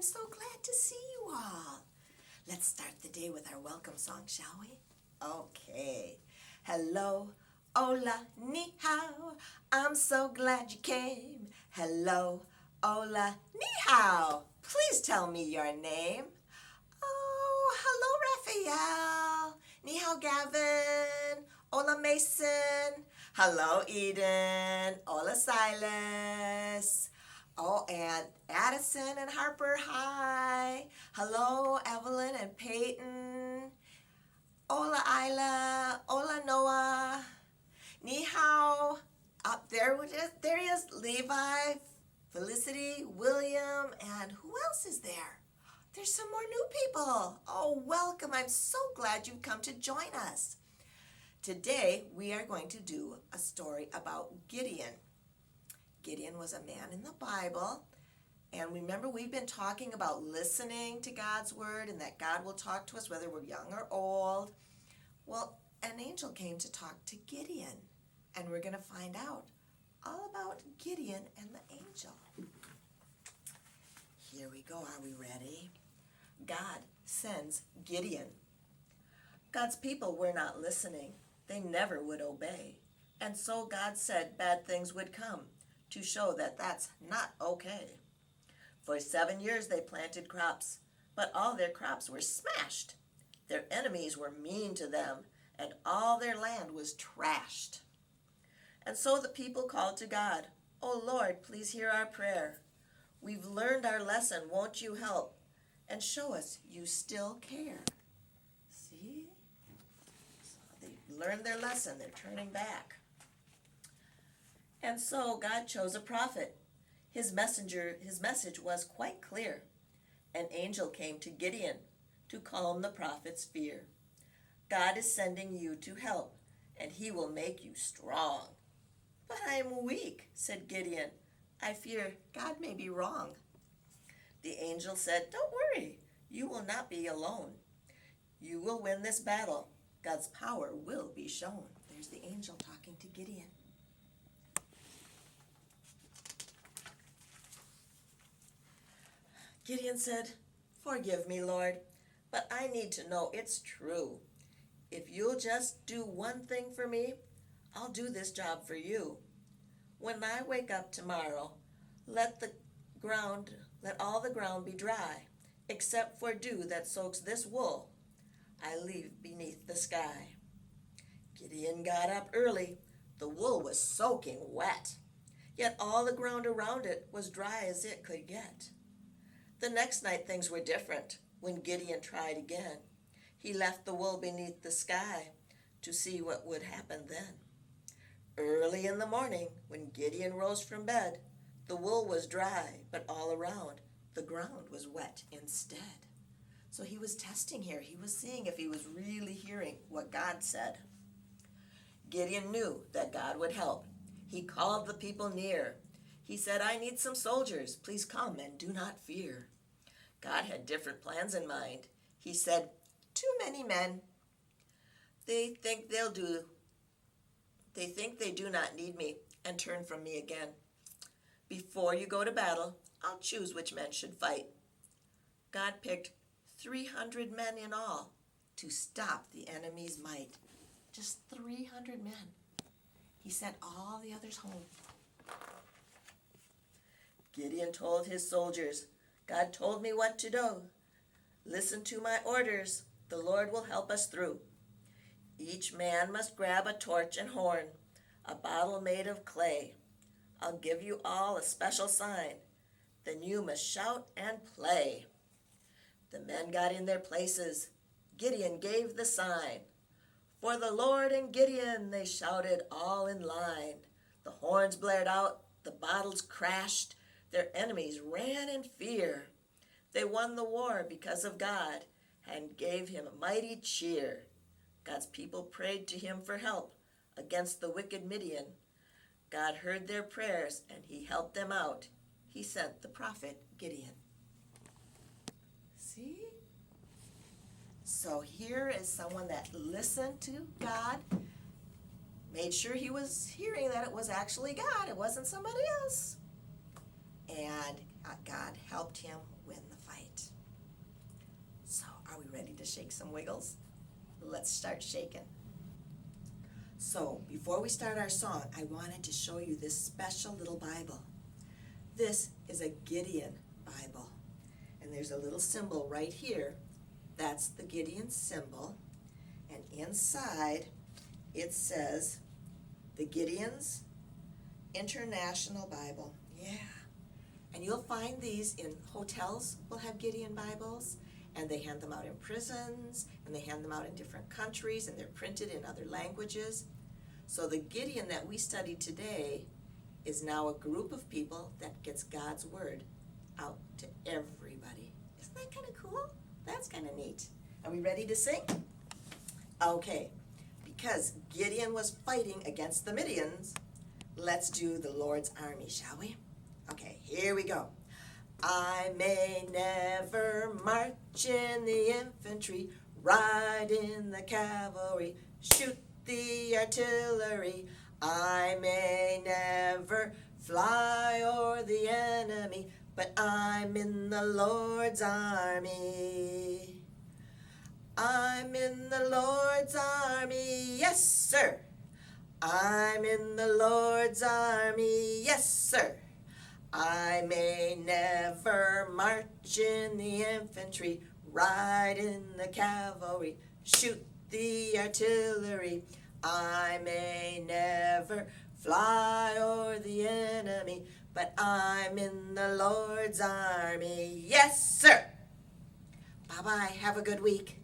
so glad to see you all. Let's start the day with our welcome song, shall we? Okay. Hello, hola, ni hao. I'm so glad you came. Hello, hola, ni hao. Please tell me your name. Oh, hello, Raphael. Ni hao, Gavin. Hola, Mason. Hello, Eden. Hola, Silas. Oh, and Addison and Harper, hi. Hello, Evelyn and Peyton. Hola, Isla. Hola, Noah. Ni hao. Up there he is, Levi, Felicity, William, and who else is there? There's some more new people. Oh, welcome. I'm so glad you've come to join us. Today, we are going to do a story about Gideon. Gideon was a man in the Bible, and remember we've been talking about listening to God's word and that God will talk to us whether we're young or old. Well, an angel came to talk to Gideon, and we're going to find out all about Gideon and the angel. Here we go. Are we ready? God sends Gideon. God's people were not listening. They never would obey. And so God said bad things would come to show that that's not okay. For 7 years they planted crops, but all their crops were smashed. Their enemies were mean to them, and all their land was trashed. And so the people called to God, "Oh Lord, please hear our prayer. We've learned our lesson, won't you help? And show us you still care." See? So they learned their lesson, they're turning back. And so God chose a prophet. His message was quite clear. An angel came to Gideon to calm the prophet's fear. God is sending you to help, and he will make you strong. But I am weak, said Gideon. I fear God may be wrong. The angel said, don't worry, you will not be alone. You will win this battle. God's power will be shown. There's the angel talking to Gideon. Gideon said, forgive me, Lord, but I need to know it's true. If you'll just do one thing for me, I'll do this job for you. When I wake up tomorrow, let all the ground be dry, except for dew that soaks this wool I leave beneath the sky. Gideon got up early. The wool was soaking wet, yet all the ground around it was dry as it could get. The next night things were different. When Gideon tried again, he left the wool beneath the sky to see what would happen then. Early in the morning, when Gideon rose from bed, the wool was dry, but all around, the ground was wet instead. So he was testing here. He was seeing if he was really hearing what God said. Gideon knew that God would help. He called the people near. He said, I need some soldiers. Please come and do not fear. God had different plans in mind. He said, too many men. They think they do not need me and turn from me again. Before you go to battle, I'll choose which men should fight. God picked 300 men in all to stop the enemy's might. Just 300 men. He sent all the others home. Gideon told his soldiers, God told me what to do. Listen to my orders. The Lord will help us through. Each man must grab a torch and horn, a bottle made of clay. I'll give you all a special sign. Then you must shout and play. The men got in their places. Gideon gave the sign. For the Lord and Gideon, they shouted all in line. The horns blared out, the bottles crashed. Their enemies ran in fear. They won the war because of God and gave him a mighty cheer. God's people prayed to him for help against the wicked Midian. God heard their prayers and he helped them out. He sent the prophet Gideon. See? So here is someone that listened to God, made sure he was hearing that it was actually God, it wasn't somebody else. And God helped him win the fight. Ready to shake some wiggles? Let's start shaking. So, before we start our song, I wanted to show you this special little Bible. This is a Gideon Bible. And there's a little symbol right here. That's the Gideon symbol. And inside, it says, the Gideon's International Bible. Yeah. And you'll find these in hotels will have Gideon Bibles, and they hand them out in prisons, and they hand them out in different countries, and they're printed in other languages. So the Gideon that we studied today is now a group of people that gets God's Word out to everybody. Isn't that kind of cool? That's kind of neat. Are we ready to sing? Okay, because Gideon was fighting against the Midians, let's do the Lord's army, shall we? Okay, here we go. I may never march in the infantry, ride in the cavalry, shoot the artillery. I may never fly o'er the enemy, but I'm in the Lord's army. I'm in the Lord's army, yes, sir. I'm in the Lord's army, yes, sir. I may never march in the infantry, ride in the cavalry, shoot the artillery. I may never fly o'er the enemy, but I'm in the Lord's army, yes, sir. Bye-bye. Have a good week.